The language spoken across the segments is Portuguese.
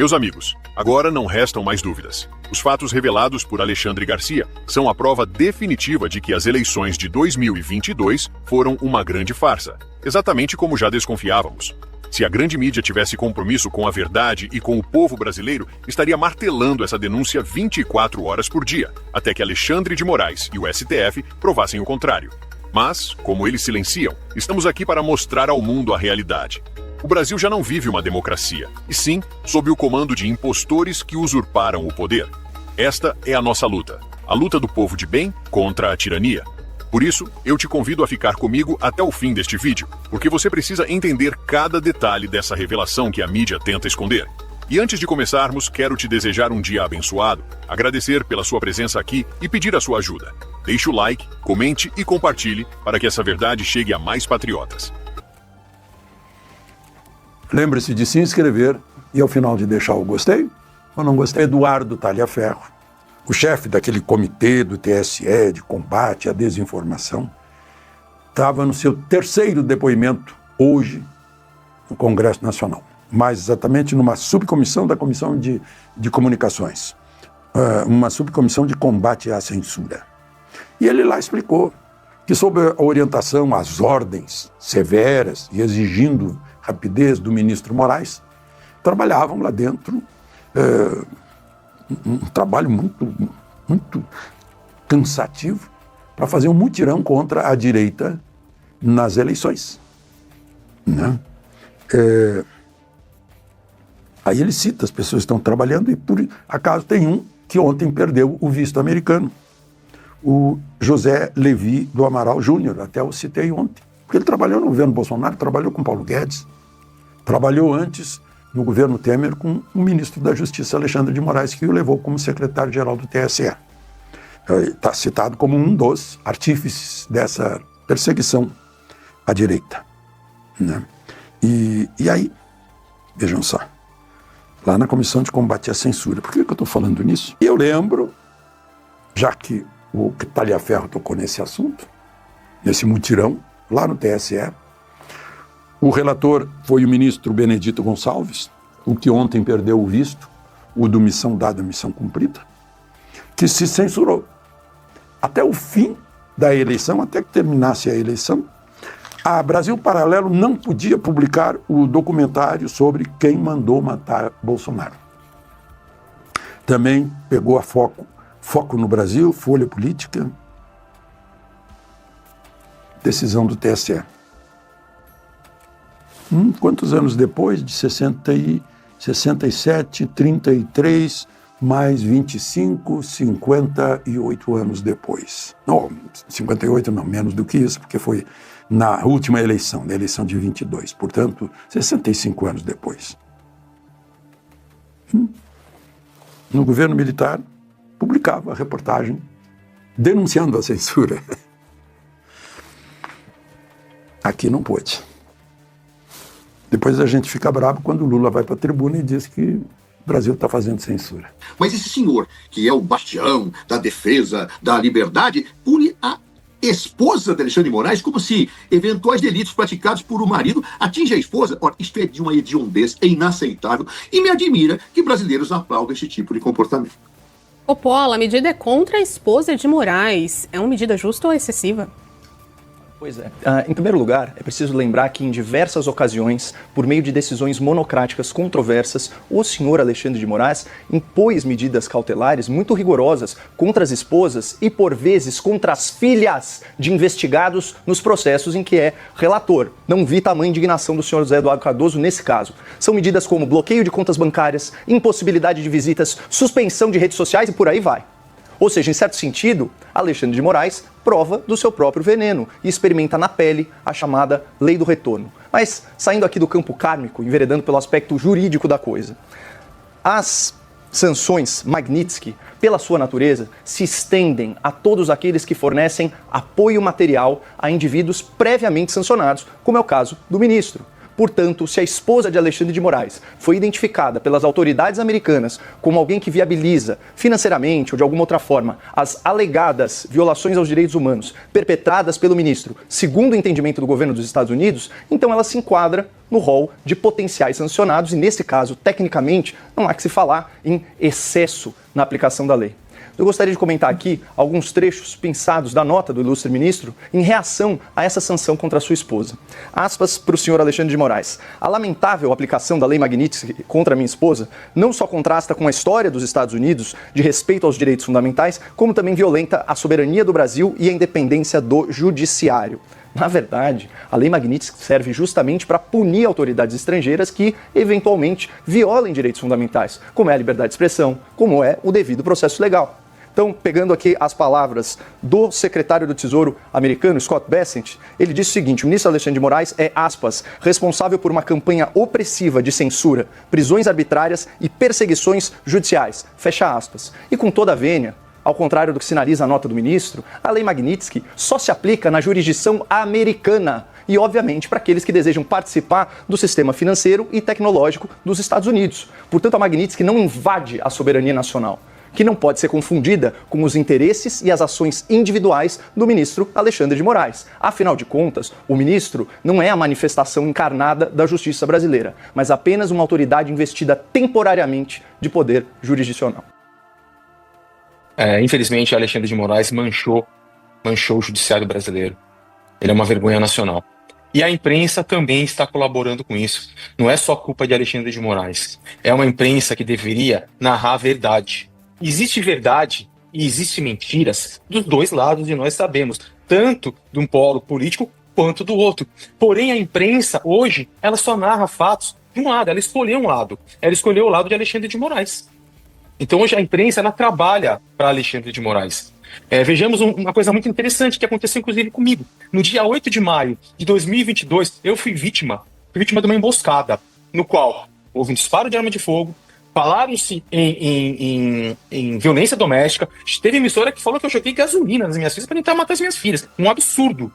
Meus amigos, agora não restam mais dúvidas. Os fatos revelados por Alexandre Garcia são a prova definitiva de que as eleições de 2022 foram uma grande farsa, exatamente como já desconfiávamos. Se a grande mídia tivesse compromisso com a verdade e com o povo brasileiro, estaria martelando essa denúncia 24 horas por dia, até que Alexandre de Moraes e o STF provassem o contrário. Mas, como eles silenciam, estamos aqui para mostrar ao mundo a realidade. O Brasil já não vive uma democracia, e sim sob o comando de impostores que usurparam o poder. Esta é a nossa luta, a luta do povo de bem contra a tirania. Por isso, eu te convido a ficar comigo até o fim deste vídeo, porque você precisa entender cada detalhe dessa revelação que a mídia tenta esconder. E antes de começarmos, quero te desejar um dia abençoado, agradecer pela sua presença aqui e pedir a sua ajuda. Deixe o like, comente e compartilhe para que essa verdade chegue a mais patriotas. Lembre-se de se inscrever e ao final de deixar o gostei ou não gostei. Eduardo Talhaferro, o chefe daquele comitê do TSE de combate à desinformação, estava no seu terceiro depoimento hoje no Congresso Nacional, mais exatamente numa subcomissão da Comissão de Comunicações, uma subcomissão de combate à censura. E ele lá explicou que, sob a orientação, as ordens severas e exigindo rapidez do ministro Moraes, trabalhavam lá dentro um trabalho muito cansativo para fazer um mutirão contra a direita nas eleições. Né? Aí ele cita, as pessoas estão trabalhando e por acaso tem um que ontem perdeu o visto americano, o José Levi do Amaral Júnior, até eu citei ontem, porque ele trabalhou no governo Bolsonaro, trabalhou com Paulo Guedes, trabalhou antes no governo Temer com o ministro da Justiça, Alexandre de Moraes, que o levou como secretário-geral do TSE. Está citado como um dos artífices dessa perseguição à direita. Né? E aí, vejam só, lá na Comissão de Combate à Censura, por que eu estou falando nisso? Eu lembro, já que o Talhaferro tocou nesse assunto, nesse mutirão, lá no TSE, o relator foi o ministro Benedito Gonçalves, o que ontem perdeu o visto, o do missão dada, missão cumprida, que se censurou. Até o fim da eleição, até que terminasse a eleição, a Brasil Paralelo não podia publicar o documentário sobre quem mandou matar Bolsonaro. Também pegou a Foco no Brasil, Folha Política, decisão do TSE. Quantos anos depois? De 67, 33, mais 25, 58 anos depois. Não, 58 não, menos do que isso, porque foi na última eleição, na eleição de 22. Portanto, 65 anos depois. No governo militar, publicava a reportagem denunciando a censura. Aqui não pôde. Depois a gente fica bravo quando o Lula vai para a tribuna e diz que o Brasil está fazendo censura. Mas esse senhor, que é o bastião da defesa da liberdade, pune a esposa de Alexandre de Moraes como se eventuais delitos praticados por um marido atingem a esposa. Ora, isto é de uma hediondez, é inaceitável e me admira que brasileiros aplaudam esse tipo de comportamento. Coppola, a medida é contra a esposa de Moraes. É uma medida justa ou excessiva? Pois é. Em primeiro lugar, é preciso lembrar que em diversas ocasiões, por meio de decisões monocráticas controversas, o senhor Alexandre de Moraes impôs medidas cautelares muito rigorosas contra as esposas e, por vezes, contra as filhas de investigados nos processos em que é relator. Não vi tamanha indignação do senhor José Eduardo Cardoso nesse caso. São medidas como bloqueio de contas bancárias, impossibilidade de visitas, suspensão de redes sociais e por aí vai. Ou seja, em certo sentido, Alexandre de Moraes prova do seu próprio veneno e experimenta na pele a chamada lei do retorno. Mas, saindo aqui do campo kármico, enveredando pelo aspecto jurídico da coisa, as sanções Magnitsky, pela sua natureza, se estendem a todos aqueles que fornecem apoio material a indivíduos previamente sancionados, como é o caso do ministro. Portanto, se a esposa de Alexandre de Moraes foi identificada pelas autoridades americanas como alguém que viabiliza financeiramente ou de alguma outra forma as alegadas violações aos direitos humanos perpetradas pelo ministro, segundo o entendimento do governo dos Estados Unidos, então ela se enquadra no rol de potenciais sancionados e, nesse caso, tecnicamente, não há que se falar em excesso na aplicação da lei. Eu gostaria de comentar aqui alguns trechos pensados da nota do ilustre ministro em reação a essa sanção contra sua esposa. Aspas para o senhor Alexandre de Moraes. A lamentável aplicação da lei Magnitsky contra minha esposa não só contrasta com a história dos Estados Unidos de respeito aos direitos fundamentais, como também violenta a soberania do Brasil e a independência do judiciário. Na verdade, a lei Magnitsky serve justamente para punir autoridades estrangeiras que, eventualmente, violem direitos fundamentais, como é a liberdade de expressão, como é o devido processo legal. Então, pegando aqui as palavras do secretário do Tesouro americano, Scott Bessent, ele disse o seguinte: o ministro Alexandre de Moraes é, aspas, responsável por uma campanha opressiva de censura, prisões arbitrárias e perseguições judiciais, fecha aspas. E com toda a vênia, ao contrário do que sinaliza a nota do ministro, a lei Magnitsky só se aplica na jurisdição americana e, obviamente, para aqueles que desejam participar do sistema financeiro e tecnológico dos Estados Unidos. Portanto, a Magnitsky não invade a soberania nacional, que não pode ser confundida com os interesses e as ações individuais do ministro Alexandre de Moraes. Afinal de contas, o ministro não é a manifestação encarnada da justiça brasileira, mas apenas uma autoridade investida temporariamente de poder jurisdicional. Infelizmente, Alexandre de Moraes manchou o judiciário brasileiro. Ele é uma vergonha nacional. E a imprensa também está colaborando com isso. Não é só culpa de Alexandre de Moraes. É uma imprensa que deveria narrar a verdade. Existe verdade e existe mentiras dos dois lados e nós sabemos, tanto de um polo político quanto do outro. Porém, a imprensa hoje, ela só narra fatos de um lado, ela escolheu um lado. Ela escolheu o lado de Alexandre de Moraes. Então hoje a imprensa ela trabalha para Alexandre de Moraes. Vejamos uma coisa muito interessante que aconteceu inclusive comigo. No dia 8 de maio de 2022, eu fui vítima de uma emboscada, no qual houve um disparo de arma de fogo, falaram-se em violência doméstica, teve emissora que falou que eu joguei gasolina nas minhas filhas para tentar matar as minhas filhas. Um absurdo,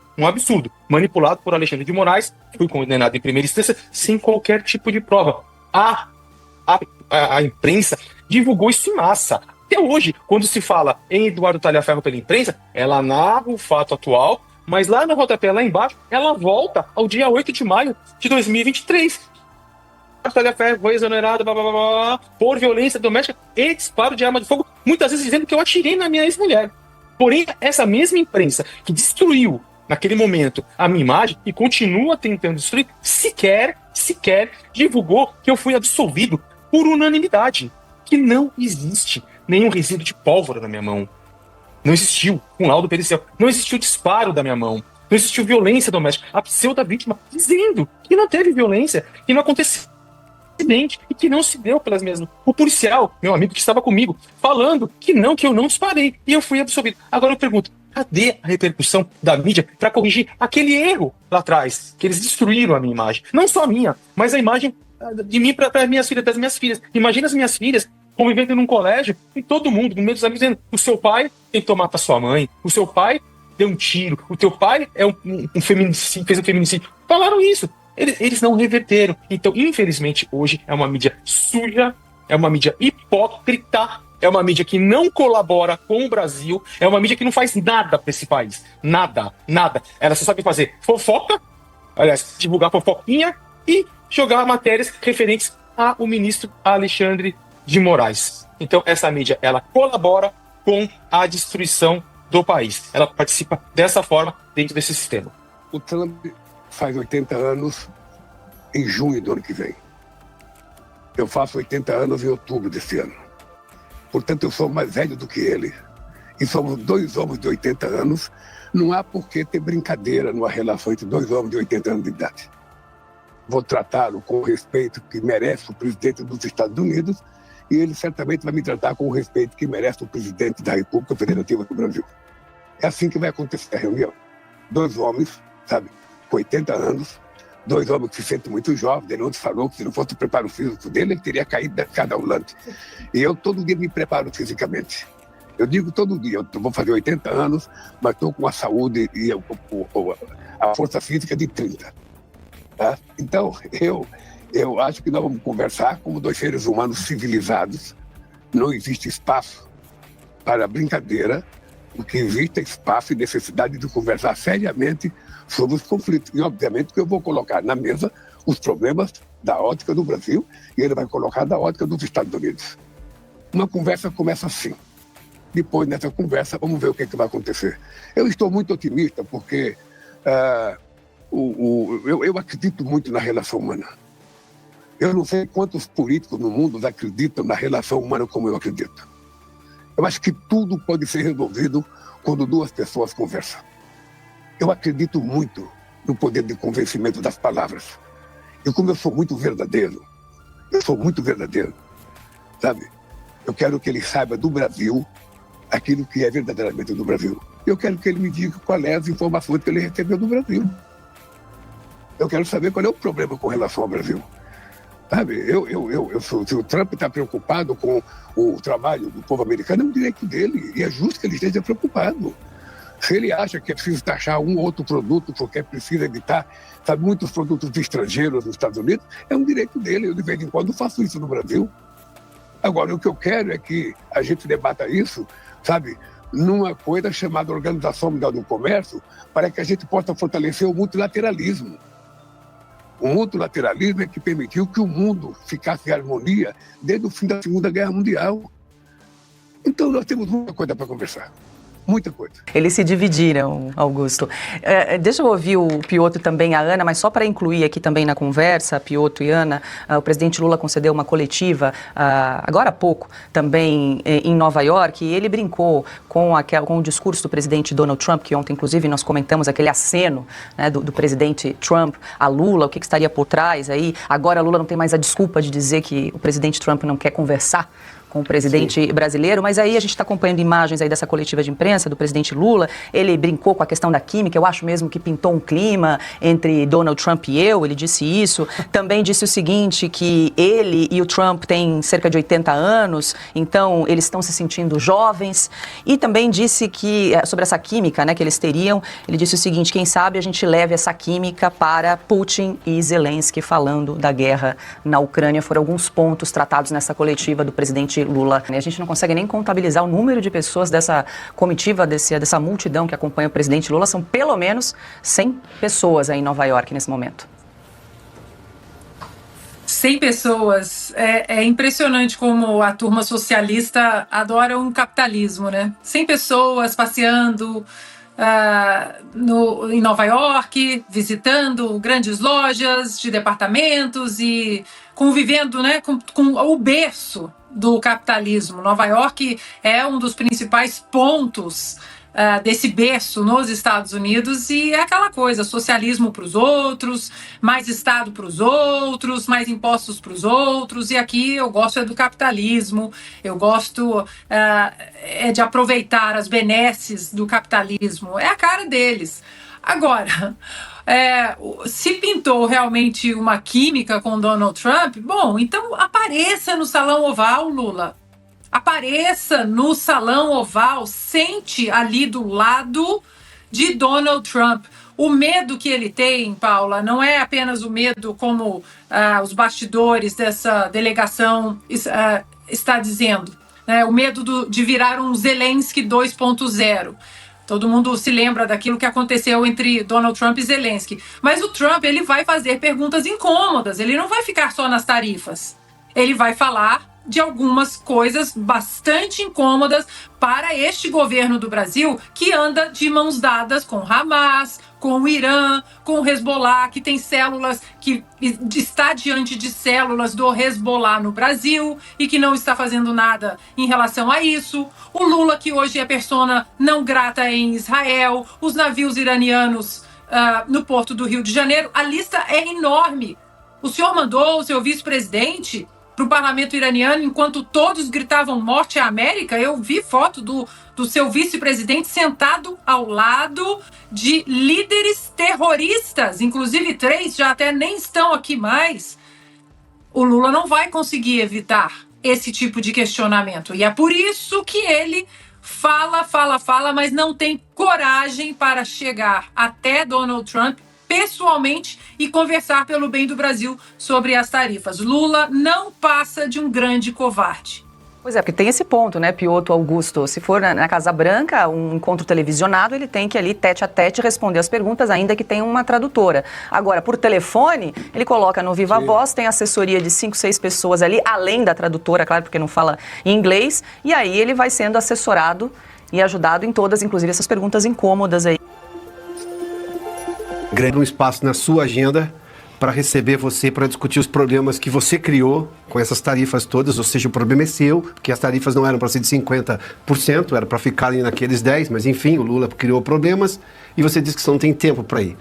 manipulado por Alexandre de Moraes, fui condenado em primeira instância sem qualquer tipo de prova. A imprensa divulgou isso em massa. Até hoje, quando se fala em Eduardo Talhaferro pela imprensa, ela narra o fato atual, mas lá no rodapé, lá embaixo, ela volta ao dia 8 de maio de 2023. Talhaferro foi exonerado por violência doméstica e disparo de arma de fogo, muitas vezes dizendo que eu atirei na minha ex-mulher. Porém, essa mesma imprensa que destruiu, naquele momento, a minha imagem e continua tentando destruir, sequer divulgou que eu fui absolvido por unanimidade, que não existe nenhum resíduo de pólvora na minha mão. Não existiu um laudo pericial. Não existiu disparo da minha mão. Não existiu violência doméstica. A pseudo vítima dizendo que não teve violência, que não aconteceu acidente e que não se deu pelas mesmas. O policial, meu amigo que estava comigo, falando que eu não disparei e eu fui absolvido. Agora eu pergunto, cadê a repercussão da mídia para corrigir aquele erro lá atrás, que eles destruíram a minha imagem? Não só a minha, mas a imagem de mim para minhas filhas, das minhas filhas. Imagina as minhas filhas convivendo num colégio e todo mundo, no meio dos amigos, dizendo: o seu pai tentou matar sua mãe, o seu pai deu um tiro, o teu pai é um feminicídio, fez um feminicídio. Falaram isso. Eles não reverteram. Então, infelizmente, hoje é uma mídia suja, é uma mídia hipócrita, é uma mídia que não colabora com o Brasil, é uma mídia que não faz nada para esse país. Nada. Ela só sabe fazer fofoca, aliás, divulgar fofoquinha e jogar matérias referentes ao ministro Alexandre de Moraes. Então, essa mídia, ela colabora com a destruição do país. Ela participa dessa forma dentro desse sistema. O Trump faz 80 anos em junho do ano que vem. Eu faço 80 anos em outubro desse ano. Portanto, eu sou mais velho do que ele. E somos dois homens de 80 anos. Não há por que ter brincadeira numa relação entre dois homens de 80 anos de idade. Vou tratá-lo com o respeito que merece o presidente dos Estados Unidos e ele certamente vai me tratar com o respeito que merece o presidente da República Federativa do Brasil. É assim que vai acontecer a reunião. Dois homens, sabe, com 80 anos, dois homens que se sentem muito jovens. Ele ontem falou que se não fosse o preparo físico dele, ele teria caído da escada rolante. E eu todo dia me preparo fisicamente. Eu digo todo dia, eu vou fazer 80 anos, mas estou com a saúde e a força física de 30. Tá? Então, eu acho que nós vamos conversar como dois seres humanos civilizados. Não existe espaço para brincadeira, porque existe espaço e necessidade de conversar seriamente sobre os conflitos. E, obviamente, que eu vou colocar na mesa os problemas da ótica do Brasil e ele vai colocar da ótica dos Estados Unidos. Uma conversa começa assim. Depois, nessa conversa, vamos ver o que vai acontecer. Eu estou muito otimista porque eu acredito muito na relação humana. Eu não sei quantos políticos no mundo acreditam na relação humana como eu acredito. Eu acho que tudo pode ser resolvido quando duas pessoas conversam. Eu acredito muito no poder de convencimento das palavras. E como eu sou muito verdadeiro, sabe? Eu quero que ele saiba do Brasil aquilo que é verdadeiramente do Brasil. Eu quero que ele me diga qual é as informações que ele recebeu do Brasil. Eu quero saber qual é o problema com relação ao Brasil. Sabe, se o Trump está preocupado com o trabalho do povo americano, é um direito dele, e é justo que ele esteja preocupado. Se ele acha que é preciso taxar um ou outro produto porque é preciso evitar, sabe, muitos produtos estrangeiros nos Estados Unidos, é um direito dele. Eu, de vez em quando, faço isso no Brasil. Agora, o que eu quero é que a gente debata isso, sabe, numa coisa chamada Organização Mundial do Comércio, para que a gente possa fortalecer o multilateralismo. O multilateralismo é que permitiu que o mundo ficasse em harmonia desde o fim da Segunda Guerra Mundial. Então nós temos muita coisa para conversar. Muita coisa. Eles se dividiram, Augusto. Deixa eu ouvir o Piotr também, a Ana, mas só para incluir aqui também na conversa, Piotr e Ana, o presidente Lula concedeu uma coletiva, agora há pouco, também em Nova York, e ele brincou com o discurso do presidente Donald Trump, que ontem, inclusive, nós comentamos aquele aceno, né, do presidente Trump a Lula, o que estaria por trás aí. Agora Lula não tem mais a desculpa de dizer que o presidente Trump não quer conversar com o presidente brasileiro, mas aí a gente está acompanhando imagens aí dessa coletiva de imprensa do presidente Lula. Ele brincou com a questão da química, eu acho mesmo que pintou um clima entre Donald Trump e ele disse isso. Também disse o seguinte, que ele e o Trump têm cerca de 80 anos, então eles estão se sentindo jovens, e também disse que, sobre essa química, né, que eles teriam, ele disse o seguinte, quem sabe a gente leve essa química para Putin e Zelensky, falando da guerra na Ucrânia. Foram alguns pontos tratados nessa coletiva do presidente Lula. A gente não consegue nem contabilizar o número de pessoas dessa comitiva, dessa multidão que acompanha o presidente Lula. São pelo menos 100 pessoas aí em Nova York nesse momento. 100 pessoas. É impressionante como a turma socialista adora um capitalismo, né? 100 pessoas passeando em Nova York, visitando grandes lojas de departamentos e convivendo, né, com o berço do capitalismo. Nova York é um dos principais pontos desse berço nos Estados Unidos, e é aquela coisa, socialismo para os outros, mais Estado para os outros, mais impostos para os outros, e aqui eu gosto do capitalismo, eu gosto de aproveitar as benesses do capitalismo, é a cara deles. Agora, se pintou realmente uma química com Donald Trump, bom, então apareça no Salão Oval, Lula. Apareça no Salão Oval, sente ali do lado de Donald Trump. O medo que ele tem, Paula, não é apenas o medo como os bastidores dessa delegação está dizendo, né? O medo de virar um Zelensky 2.0. Todo mundo se lembra daquilo que aconteceu entre Donald Trump e Zelensky. Mas o Trump, ele vai fazer perguntas incômodas, ele não vai ficar só nas tarifas. Ele vai falar de algumas coisas bastante incômodas para este governo do Brasil, que anda de mãos dadas com Hamas, com o Irã, com o Hezbollah, que tem células, que está diante de células do Hezbollah no Brasil e que não está fazendo nada em relação a isso. O Lula, que hoje é persona não grata em Israel, os navios iranianos no porto do Rio de Janeiro. A lista é enorme. O senhor mandou o seu vice-presidente para o parlamento iraniano enquanto todos gritavam morte à América. Eu vi foto do seu vice-presidente sentado ao lado de líderes terroristas, inclusive 3 já até nem estão aqui mais. O Lula não vai conseguir evitar esse tipo de questionamento, e é por isso que ele fala, mas não tem coragem para chegar até Donald Trump pessoalmente e conversar pelo bem do Brasil sobre as tarifas. Lula não passa de um grande covarde. Pois é, porque tem esse ponto, né, Piotr Augusto? Se for na Casa Branca, um encontro televisionado, ele tem que ali, tete a tete, responder as perguntas, ainda que tenha uma tradutora. Agora, por telefone, ele coloca no Viva Voz, tem assessoria de 5, 6 pessoas ali, além da tradutora, claro, porque não fala inglês, e aí ele vai sendo assessorado e ajudado em todas, inclusive essas perguntas incômodas aí. Um espaço na sua agenda para receber você, para discutir os problemas que você criou com essas tarifas todas, ou seja, o problema é seu, porque as tarifas não eram para ser de 50%, era para ficarem naqueles 10%, mas enfim, o Lula criou problemas e você diz que você não tem tempo para ir.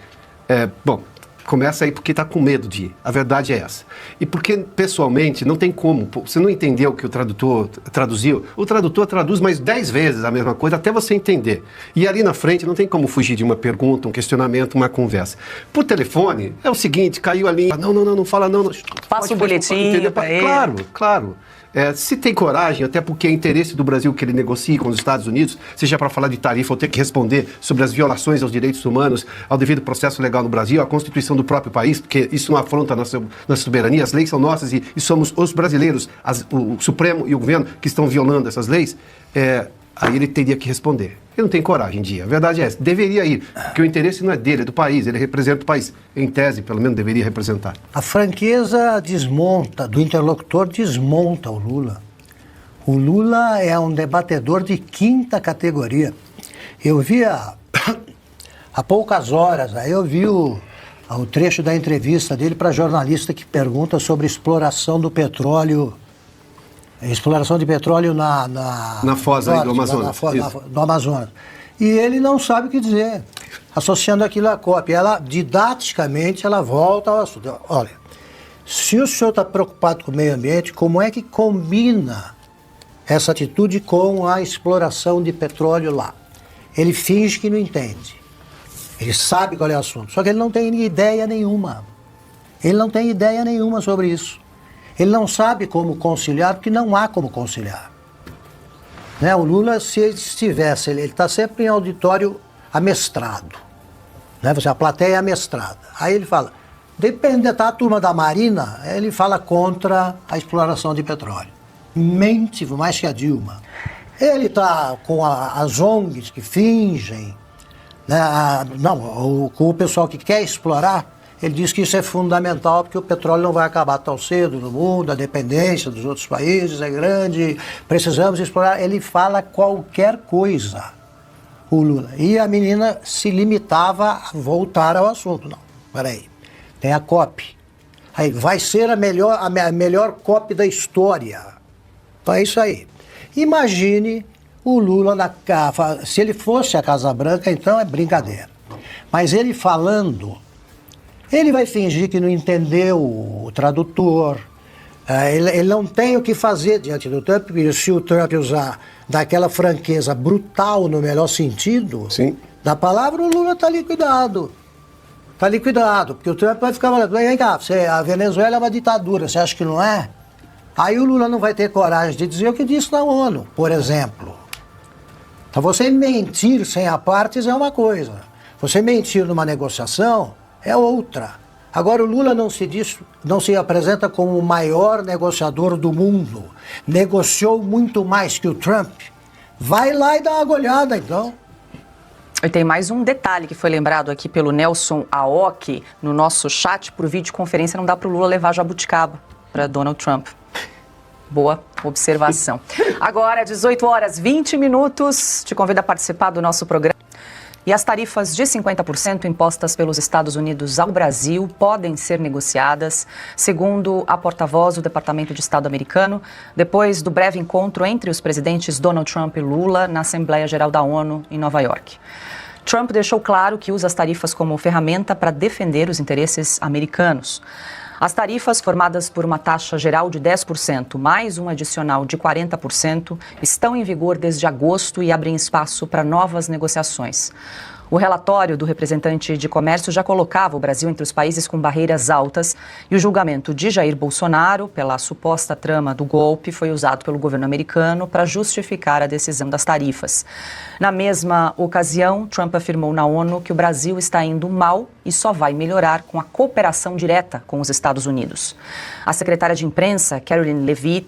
Bom, começa aí porque está com medo de ir, a verdade é essa. E porque, pessoalmente, não tem como, você não entendeu o que o tradutor traduziu, o tradutor traduz mais 10 vezes a mesma coisa até você entender. E ali na frente não tem como fugir de uma pergunta, um questionamento, uma conversa. Por telefone, é o seguinte, caiu ali, não fala não. Passa o boletim para ele. Claro. Se tem coragem, até porque é interesse do Brasil que ele negocie com os Estados Unidos, seja para falar de tarifa ou ter que responder sobre as violações aos direitos humanos, ao devido processo legal no Brasil, à Constituição do próprio país, porque isso não afronta a nossa soberania, as leis são nossas e somos os brasileiros, o Supremo e o governo que estão violando essas leis, aí ele teria que responder. Ele não tem coragem de ir. A verdade é essa. Deveria ir, porque o interesse não é dele, é do país. Ele representa o país. Em tese, pelo menos, deveria representar. A franqueza do interlocutor desmonta o Lula. O Lula é um debatedor de 5ª categoria. Eu vi há poucas horas, aí eu vi o trecho da entrevista dele para jornalista que pergunta sobre exploração do petróleo. Exploração de petróleo na foz aí do Amazonas. Do Amazonas. E ele não sabe o que dizer, associando aquilo à COP. Ela, didaticamente, ela volta ao assunto. Olha, se o senhor está preocupado com o meio ambiente, como é que combina essa atitude com a exploração de petróleo lá? Ele finge que não entende. Ele sabe qual é o assunto, só que ele não tem ideia nenhuma. Ele não tem ideia nenhuma sobre isso. Ele não sabe como conciliar, porque não há como conciliar. Né? O Lula, se ele estivesse, ele está sempre em auditório amestrado. Né? A plateia é amestrada. Aí ele fala, depende da turma da Marina, ele fala contra a exploração de petróleo. Mente mais que a Dilma. Ele está com as ONGs que fingem, né? Com o pessoal que quer explorar. Ele diz que isso é fundamental porque o petróleo não vai acabar tão cedo no mundo, a dependência dos outros países é grande, precisamos explorar. Ele fala qualquer coisa, o Lula. E a menina se limitava a voltar ao assunto. Não, peraí, tem a COP. Aí, vai ser a melhor COP da história. Então é isso aí. Imagine o Lula, se ele fosse a Casa Branca, então é brincadeira. Mas ele falando... Ele vai fingir que não entendeu o tradutor, ele não tem o que fazer diante do Trump, porque se o Trump usar daquela franqueza brutal no melhor sentido da palavra, o Lula está liquidado. Está liquidado, porque o Trump vai ficar falando, vem cá, a Venezuela é uma ditadura, você acha que não é? Aí o Lula não vai ter coragem de dizer o que disse na ONU, por exemplo. Então você mentir sem apartes é uma coisa, você mentir numa negociação é outra. Agora o Lula não se apresenta como o maior negociador do mundo. Negociou muito mais que o Trump. Vai lá e dá uma olhada, então. E tem mais um detalhe que foi lembrado aqui pelo Nelson Aoki no nosso chat. Por videoconferência não dá para o Lula levar jabuticaba para Donald Trump. Boa observação. Agora, 18h20. Te convido a participar do nosso programa. E as tarifas de 50% impostas pelos Estados Unidos ao Brasil podem ser negociadas, segundo a porta-voz do Departamento de Estado americano, depois do breve encontro entre os presidentes Donald Trump e Lula na Assembleia Geral da ONU em Nova York. Trump deixou claro que usa as tarifas como ferramenta para defender os interesses americanos. As tarifas, formadas por uma taxa geral de 10% mais um adicional de 40%, estão em vigor desde agosto e abrem espaço para novas negociações. O relatório do representante de comércio já colocava o Brasil entre os países com barreiras altas e o julgamento de Jair Bolsonaro pela suposta trama do golpe foi usado pelo governo americano para justificar a decisão das tarifas. Na mesma ocasião, Trump afirmou na ONU que o Brasil está indo mal e só vai melhorar com a cooperação direta com os Estados Unidos. A secretária de imprensa, Caroline Leavitt,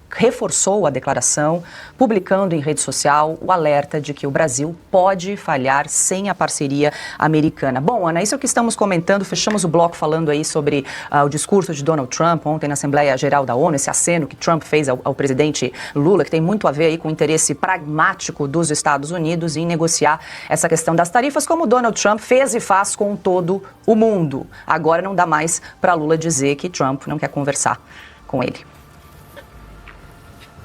reforçou a declaração, publicando em rede social o alerta de que o Brasil pode falhar sem a parceria americana. Bom, Ana, isso é o que estamos comentando. Fechamos o bloco falando aí sobre o discurso de Donald Trump ontem na Assembleia Geral da ONU, esse aceno que Trump fez ao presidente Lula, que tem muito a ver aí com o interesse pragmático dos Estados Unidos em negociar essa questão das tarifas, como Donald Trump fez e faz com todo o mundo. Agora não dá mais para Lula dizer que Trump não quer conversar com ele.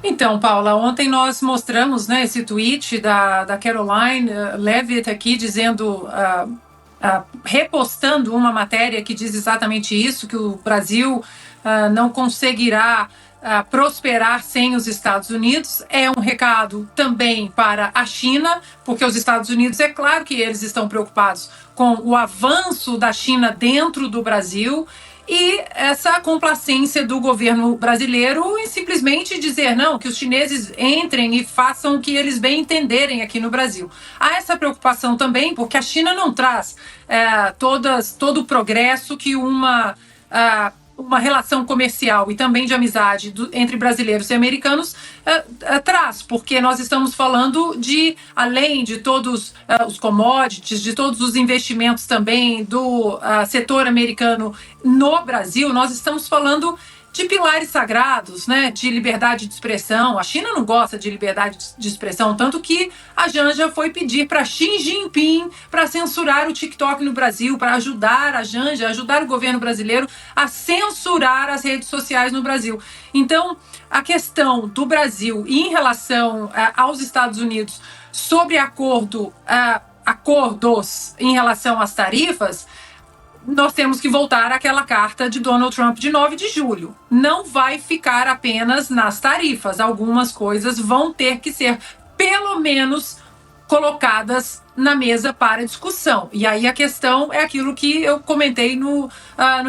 Então, Paula, ontem nós mostramos, né, esse tweet da Caroline Leavitt aqui dizendo, repostando uma matéria que diz exatamente isso, que o Brasil não conseguirá prosperar sem os Estados Unidos. É um recado também para a China, porque os Estados Unidos, é claro que eles estão preocupados com o avanço da China dentro do Brasil, e essa complacência do governo brasileiro em simplesmente dizer não, que os chineses entrem e façam o que eles bem entenderem aqui no Brasil. Há essa preocupação também, porque a China não traz todo o progresso que uma relação comercial e também de amizade entre brasileiros e americanos traz, porque nós estamos falando de, além de todos os commodities, de todos os investimentos também do setor americano no Brasil, nós estamos falando de pilares sagrados, né, de liberdade de expressão. A China não gosta de liberdade de expressão, tanto que a Janja foi pedir para Xi Jinping para censurar o TikTok no Brasil, para ajudar a Janja, ajudar o governo brasileiro a censurar as redes sociais no Brasil. Então, a questão do Brasil em relação aos Estados Unidos sobre acordos em relação às tarifas, nós temos que voltar àquela carta de Donald Trump de 9 de julho. Não vai ficar apenas nas tarifas. Algumas coisas vão ter que ser, pelo menos, colocadas na mesa para discussão. E aí a questão é aquilo que eu comentei no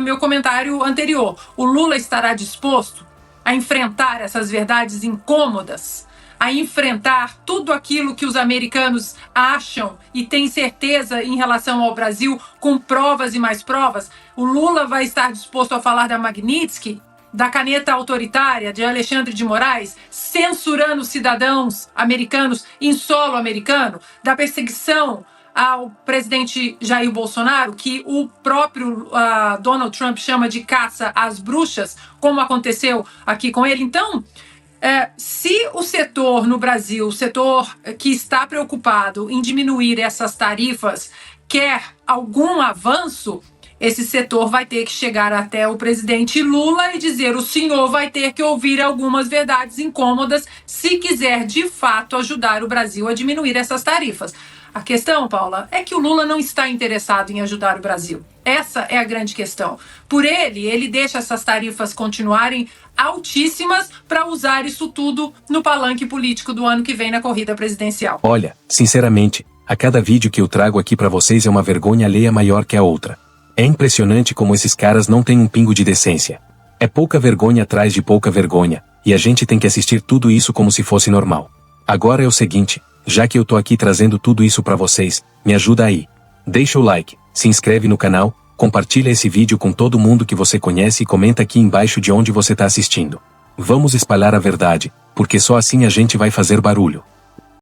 meu comentário anterior. O Lula estará disposto a enfrentar essas verdades incômodas, a enfrentar tudo aquilo que os americanos acham e têm certeza em relação ao Brasil, com provas e mais provas? O Lula vai estar disposto a falar da Magnitsky, da caneta autoritária de Alexandre de Moraes, censurando cidadãos americanos em solo americano, da perseguição ao presidente Jair Bolsonaro, que o próprio Donald Trump chama de caça às bruxas, como aconteceu aqui com ele? Então, se o setor no Brasil, o setor que está preocupado em diminuir essas tarifas, quer algum avanço, esse setor vai ter que chegar até o presidente Lula e dizer: o senhor vai ter que ouvir algumas verdades incômodas se quiser de fato ajudar o Brasil a diminuir essas tarifas. A questão, Paula, é que o Lula não está interessado em ajudar o Brasil. Essa é a grande questão. Por ele deixa essas tarifas continuarem altíssimas para usar isso tudo no palanque político do ano que vem na corrida presidencial. Olha, sinceramente, a cada vídeo que eu trago aqui para vocês é uma vergonha alheia maior que a outra. É impressionante como esses caras não têm um pingo de decência. É pouca vergonha atrás de pouca vergonha, e a gente tem que assistir tudo isso como se fosse normal. Agora é o seguinte, já que eu tô aqui trazendo tudo isso pra vocês, me ajuda aí. Deixa o like, se inscreve no canal, compartilha esse vídeo com todo mundo que você conhece e comenta aqui embaixo de onde você tá assistindo. Vamos espalhar a verdade, porque só assim a gente vai fazer barulho.